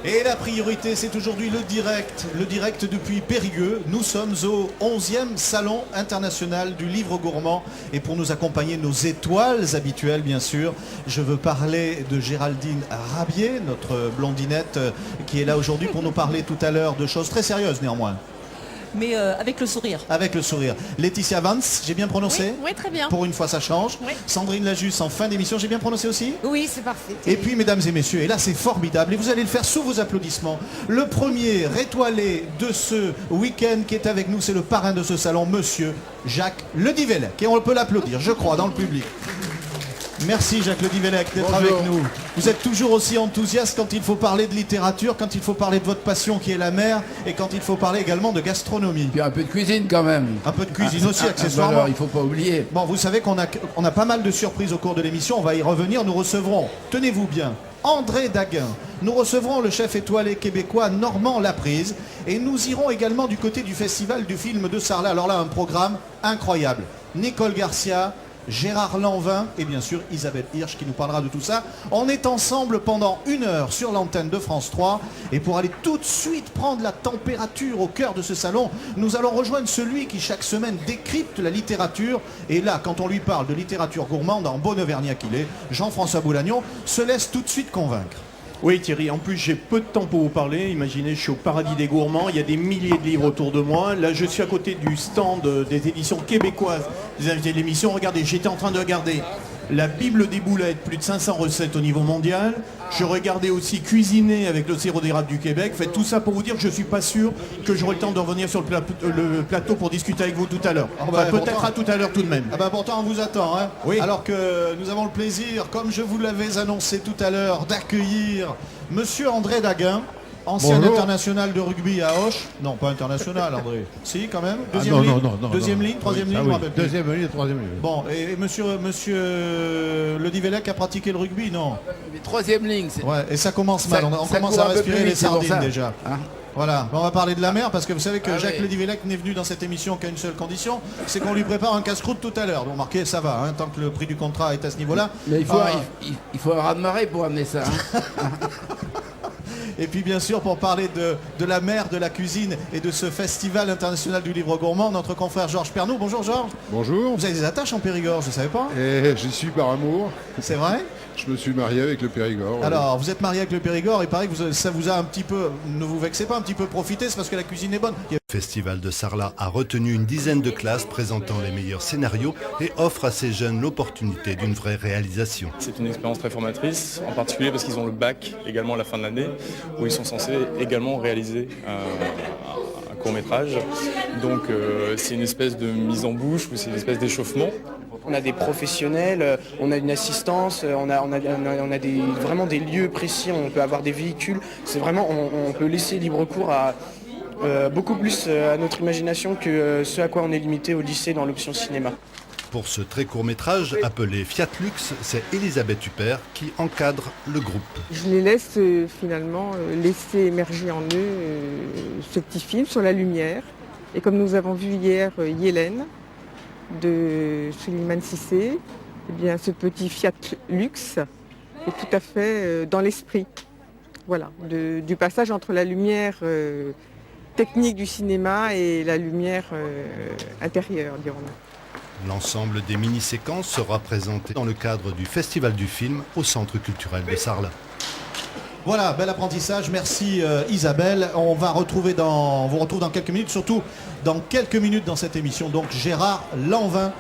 Et la priorité, c'est aujourd'hui le direct depuis Périgueux. Nous sommes au 11e Salon international du livre gourmand. Et pour nous accompagner, nos étoiles habituelles, bien sûr, je veux parler de Géraldine Rabier, notre blondinette, qui est là aujourd'hui pour nous parler tout à l'heure de choses très sérieuses néanmoins. Mais avec le sourire. Avec le sourire. Laetitia Vance, j'ai bien prononcé? Oui, très bien. Pour une fois, ça change. Oui. Sandrine Lajusse, en fin d'émission, j'ai bien prononcé aussi? Oui, c'est parfait. Et puis, mesdames et messieurs, et là c'est formidable, et vous allez le faire sous vos applaudissements, le premier étoilé de ce week-end qui est avec nous, c'est le parrain de ce salon, monsieur Jacques Ledivellec. Et on peut l'applaudir, je crois, dans le public. Merci Jacques Ledivellec d'être avec nous. Vous êtes toujours aussi enthousiaste quand il faut parler de littérature, quand il faut parler de votre passion qui est la mer, et quand il faut parler également de gastronomie. Puis un peu de cuisine quand même. Un peu de cuisine aussi, accessoirement. Alors, il ne faut pas oublier. Bon, vous savez qu'on a pas mal de surprises au cours de l'émission, on va y revenir. Nous recevrons, tenez-vous bien, André Daguin. Nous recevrons le chef étoilé québécois Normand Laprise. Et nous irons également du côté du Festival du film de Sarlat. Alors là, un programme incroyable. Nicole Garcia, Gérard Lanvin et bien sûr Isabelle Hirsch qui nous parlera de tout ça. On est ensemble pendant 1 heure sur l'antenne de France 3 et pour aller tout de suite prendre la température au cœur de ce salon, nous allons rejoindre celui qui chaque semaine décrypte la littérature et là, quand on lui parle de littérature gourmande, en bon auvergnat qu'il est, Jean-François Boulagnon se laisse tout de suite convaincre. Oui Thierry, en plus j'ai peu de temps pour vous parler. Imaginez, je suis au paradis des gourmands, il y a des milliers de livres autour de moi. Là je suis à côté du stand des éditions québécoises des invités de l'émission. Regardez, j'étais en train de regarder la Bible des boulettes, plus de 500 recettes au niveau mondial. Je regardais aussi Cuisiner avec le sirop d'érable du Québec. Faites tout ça pour vous dire que je ne suis pas sûr que j'aurai le temps de revenir sur le plateau pour discuter avec vous tout à l'heure. Enfin, peut-être à tout à l'heure tout de même. Ah bah pourtant on vous attend, hein. Oui. Alors que nous avons le plaisir, comme je vous l'avais annoncé tout à l'heure, d'accueillir monsieur André Daguin, ancien international de rugby à Auch. Non, pas international, André. Si, quand même. Deuxième ligne, deuxième ligne, troisième ligne. Deuxième ligne, troisième ligne. Bon, et monsieur Ledivellec a pratiqué le rugby, non? Mais troisième ligne, c'est... Ouais, et ça commence mal. On ça commence court à un peu respirer plus les vite, c'est pour sardines ça. déjà. Hein. Voilà, on va parler de la mer parce que vous savez que Ah Jacques oui. Ledivellec n'est venu dans cette émission qu'à une seule condition, c'est qu'on lui prépare un casse-croûte tout à l'heure. Donc remarquez, ça va, hein, tant que le prix du contrat est à ce niveau-là. Mais il faut un raz-de-marée pour amener ça. Hein. Et puis bien sûr, pour parler de la mer, de la cuisine et de ce festival international du livre gourmand, notre confrère Georges Pernoud. Bonjour Georges. Bonjour. Vous avez des attaches en Périgord, je ne savais pas. Et j'y suis par amour. C'est vrai? Je me suis marié avec le Périgord. Alors, vous êtes marié avec le Périgord, il paraît que ça vous a un petit peu, ne vous vexez pas, un petit peu profité, c'est parce que la cuisine est bonne. Le Festival de Sarlat a retenu une dizaine de classes présentant les meilleurs scénarios et offre à ces jeunes l'opportunité d'une vraie réalisation. C'est une expérience très formatrice, en particulier parce qu'ils ont le bac également à la fin de l'année, où ils sont censés également réaliser un court-métrage. Donc c'est une espèce de mise en bouche, ou c'est une espèce d'échauffement. On a des professionnels, on a une assistance, on a vraiment des lieux précis, on peut avoir des véhicules. C'est vraiment, on peut laisser libre cours à beaucoup plus à notre imagination que ce à quoi on est limité au lycée dans l'option cinéma. Pour ce très court métrage appelé Fiat Lux, c'est Elisabeth Huppert qui encadre le groupe. Je les laisse finalement laisser émerger en eux ce petit film sur la lumière. Et comme nous avons vu hier Yélène de Suleiman Cissé, eh bien ce petit Fiat Lux est tout à fait dans l'esprit. Voilà, du passage entre la lumière technique du cinéma et la lumière intérieure, dirons-nous. L'ensemble des mini-séquences sera présenté dans le cadre du Festival du film au Centre culturel de Sarlat. Voilà, bel apprentissage, merci Isabelle. On vous retrouve dans quelques minutes, surtout dans quelques minutes dans cette émission. Donc Gérard Lanvin,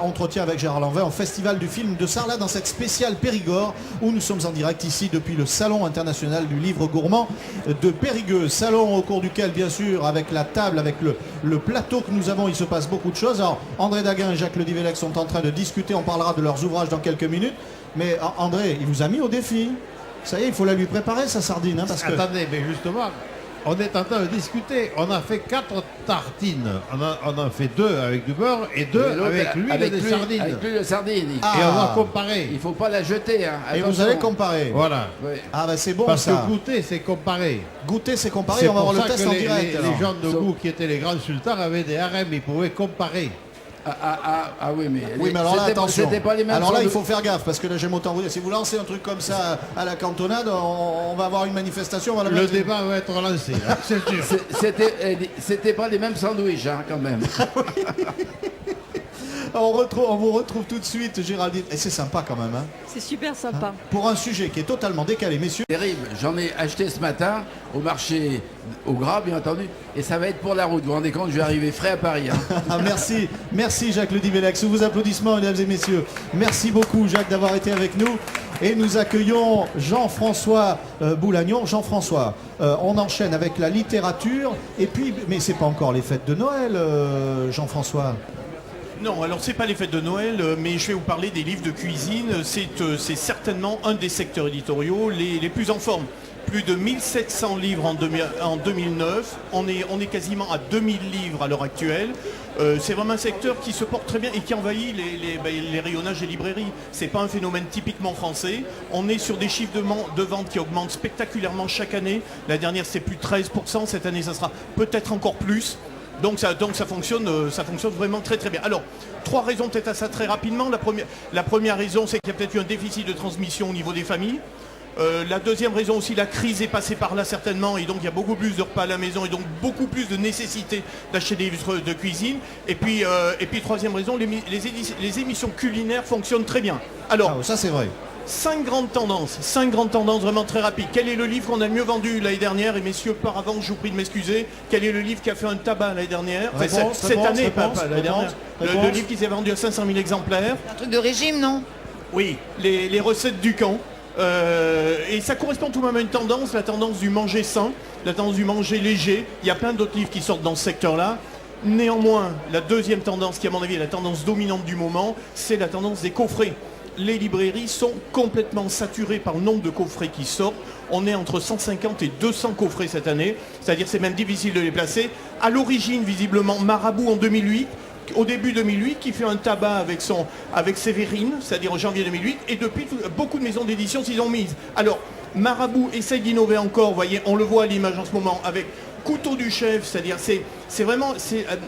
entretien avec Gérard Lanvin au Festival du film de Sarlat dans cette spéciale Périgord où nous sommes en direct ici depuis le Salon international du livre gourmand de Périgueux. Salon au cours duquel, bien sûr, avec la table, avec le plateau que nous avons, il se passe beaucoup de choses. Alors André Daguin et Jacques Ledivellec sont en train de discuter, on parlera de leurs ouvrages dans quelques minutes. Mais André, il vous a mis au défi. Ça y est, il faut la lui préparer, sa sardine. Hein, parce que... Attendez, mais justement, on est en train de discuter. On a fait 4 tartines. On a fait 2 avec du beurre et 2 avec l'huile et des sardines. Avec l'huile de sardine. Et on va comparer. Il ne faut pas la jeter. Hein. Et vous allez comparer. Voilà. Oui. Ah bah c'est bon Parce ça. que goûter, c'est comparer. Goûter, c'est comparer. C'est On va pour voir le ça test que en direct. les gens de goût qui étaient les grands sultans avaient des harems. Ils pouvaient comparer. Oui, mais, Oui, mais alors là, attention. C'était pas les mêmes. Alors là, il faut faire gaffe, parce que là, j'aime autant vous dire, si vous lancez un truc comme ça à la cantonade, on va avoir une manifestation. On va Le débat va être lancé, hein, c'est sûr. C'était pas les mêmes sandwichs, hein, quand même. On vous retrouve tout de suite, Géraldine. Et c'est sympa quand même. Hein. C'est super sympa. Pour un sujet qui est totalement décalé, messieurs. Terrible. J'en ai acheté ce matin au marché au Gras, bien entendu. Et ça va être pour la route. Vous vous rendez compte, je vais arriver frais à Paris. Hein. Merci Jacques Le Divellec. Sous vos applaudissements, mesdames et messieurs. Merci beaucoup, Jacques, d'avoir été avec nous. Et nous accueillons Jean-François Boulagnon. Jean-François, on enchaîne avec la littérature. Et puis, mais c'est pas encore les fêtes de Noël, Jean-François. Non, alors c'est pas les fêtes de Noël, mais je vais vous parler des livres de cuisine. C'est certainement un des secteurs éditoriaux les plus en forme. Plus de 1700 livres en 2009. On est quasiment à 2000 livres à l'heure actuelle. C'est vraiment un secteur qui se porte très bien et qui envahit les rayonnages des librairies. C'est pas un phénomène typiquement français. On est sur des chiffres de vente qui augmentent spectaculairement chaque année. La dernière, c'est plus de 13%. Cette année, ça sera peut-être encore plus. Donc ça fonctionne vraiment très très bien. Alors, 3 raisons peut-être à ça très rapidement. La première raison, c'est qu'il y a peut-être eu un déficit de transmission au niveau des familles. La deuxième raison aussi, la crise est passée par là certainement, et donc il y a beaucoup plus de repas à la maison, et donc beaucoup plus de nécessité d'acheter des livres de cuisine. Et puis troisième raison, les émissions culinaires fonctionnent très bien. Alors, ça c'est vrai. 5 grandes tendances vraiment très rapides. Quel est le livre qu'on a le mieux vendu l'année dernière? Et messieurs, par avant, je vous prie de m'excuser. Quel est le livre qui a fait un tabac l'année dernière? Cette année, pas l'année dernière. Le livre qui s'est vendu à 500 000 exemplaires. Un truc de régime, non? Oui, les recettes du camp. Et ça correspond tout de même à une tendance, la tendance du manger sain, la tendance du manger léger. Il y a plein d'autres livres qui sortent dans ce secteur-là. Néanmoins, la deuxième tendance, qui à mon avis est la tendance dominante du moment, c'est la tendance des coffrets. Les librairies sont complètement saturées par le nombre de coffrets qui sortent. On est entre 150 et 200 coffrets cette année, c'est-à-dire c'est même difficile de les placer. À l'origine, visiblement, Marabout en 2008, au début 2008, qui fait un tabac avec Sévérine, c'est-à-dire en janvier 2008, et depuis, beaucoup de maisons d'édition s'y ont mises. Alors, Marabout essaye d'innover encore, vous voyez, on le voit à l'image en ce moment, avec Couteau du chef, c'est-à-dire c'est vraiment,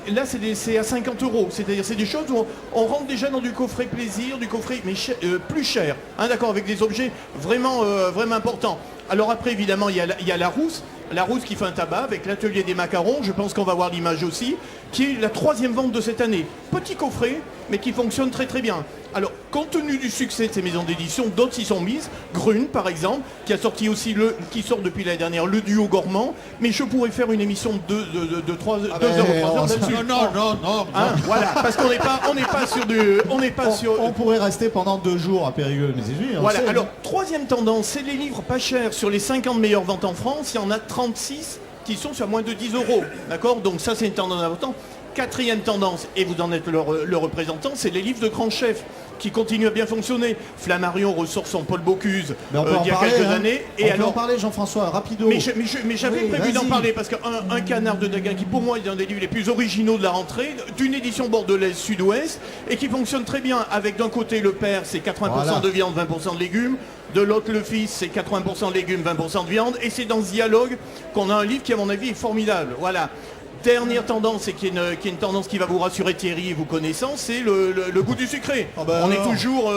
là c'est à 50 €, c'est-à-dire c'est des choses où on rentre déjà dans du coffret plaisir, du coffret mais plus cher, hein, d'accord, avec des objets vraiment importants. Alors après évidemment il y a Larousse qui fait un tabac avec l'atelier des macarons, je pense qu'on va voir l'image aussi, qui est la 3e vente de cette année. Petit coffret, mais qui fonctionne très très bien. Alors, compte tenu du succès de ces maisons d'édition, d'autres s'y sont mises. Grune, par exemple, qui a sorti aussi qui sort depuis l'année dernière, le duo gourmand. Mais je pourrais faire une émission de 3 heures là-dessus. Non. Hein, voilà, parce qu'on n'est pas sur du... On pourrait rester pendant 2 jours à Périgueux, mais c'est voilà, alors, 3e tendance, c'est les livres pas chers. Sur les 50 meilleures ventes en France, il y en a 36 qui sont sur moins de 10 €. D'accord? Donc ça, c'est une tendance importante. 4e tendance, et vous en êtes le représentant, c'est les livres de grands chefs qui continuent à bien fonctionner. Flammarion ressort son Paul Bocuse il y a quelques années. Et on peut en parler, Jean-François, rapido. Mais j'avais prévu d'en parler parce qu'un canard de Daguin qui pour moi est un des livres les plus originaux de la rentrée, d'une édition bordelaise sud-ouest, et qui fonctionne très bien avec d'un côté le père, c'est 80% de viande, 20% de légumes. De l'autre, le fils, c'est 80% de légumes, 20% de viande. Et c'est dans ce dialogue qu'on a un livre qui, à mon avis, est formidable. Voilà. Dernière tendance, et qui est une tendance qui va vous rassurer Thierry, vous connaissant, c'est le goût du sucré. On est toujours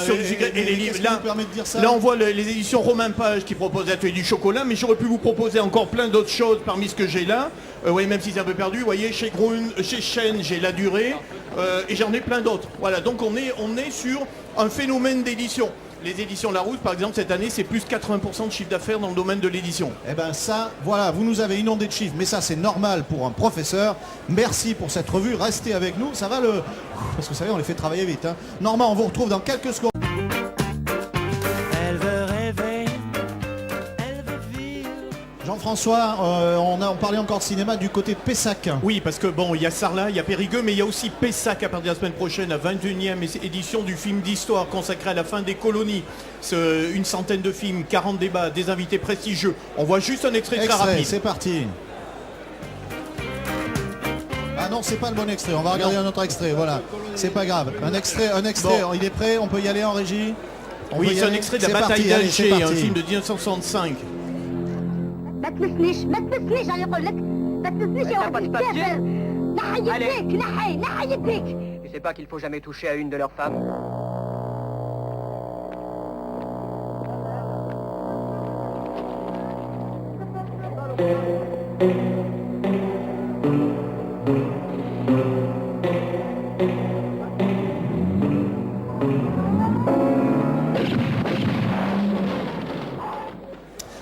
sur du sucré. Et les livres, là on voit les éditions Romain Page qui proposent l'atelier du chocolat, mais j'aurais pu vous proposer encore plein d'autres choses parmi ce que j'ai là. Oui, même si c'est un peu perdu, vous voyez, chez Grune, chez Chêne, j'ai La Durée, et j'en ai plein d'autres. Voilà, donc on est sur un phénomène d'édition. Les éditions Larousse, par exemple, cette année, c'est plus 80% de chiffre d'affaires dans le domaine de l'édition. Eh bien ça, voilà, vous nous avez inondé de chiffres, mais ça c'est normal pour un professeur. Merci pour cette revue, restez avec nous, ça va le... Parce que vous savez, on les fait travailler vite. Hein. Normand, on vous retrouve dans quelques secondes. Jean-François, on parlait encore de cinéma du côté de Pessac. Oui, parce que bon, il y a Sarlat, il y a Périgueux, mais il y a aussi Pessac à partir de la semaine prochaine, la 21e édition du film d'histoire consacré à la fin des colonies. Une centaine de films, 40 débats, des invités prestigieux. On voit juste un extrait très rapide. C'est parti. Ah non, c'est pas le bon extrait, on va regarder un autre extrait, voilà. C'est pas grave. Un extrait, bon. Il est prêt, on peut y aller en régie? Oui, c'est un extrait de la bataille d'Alger, un film de 1965. ما تلفنيش على يقول لك ما تلفنيش يا ودي كافر Tu sais pas qu'il faut jamais toucher à une de leurs femmes?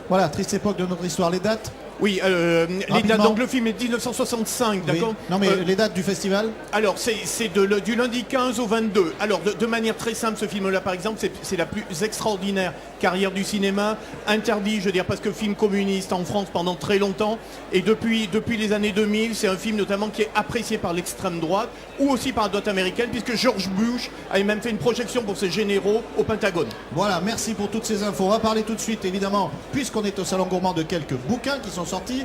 Voilà, triste époque de notre histoire. Les dates? Oui, les Rapidement. dates, donc le film est 1965, d'accord. Non mais les dates du festival? Alors, c'est du lundi 15 au 22. Alors, de manière très simple, ce film-là, par exemple, c'est la plus extraordinaire carrière du cinéma. Interdit, je veux dire, parce que film communiste en France pendant très longtemps. Et depuis les années 2000, c'est un film notamment qui est apprécié par l'extrême droite ou aussi par la droite américaine, puisque George Bush avait même fait une projection pour ses généraux au Pentagone. Voilà, merci pour toutes ces infos. On va parler tout de suite, évidemment, puisqu'on est au Salon Gourmand, de quelques bouquins qui sont sortis.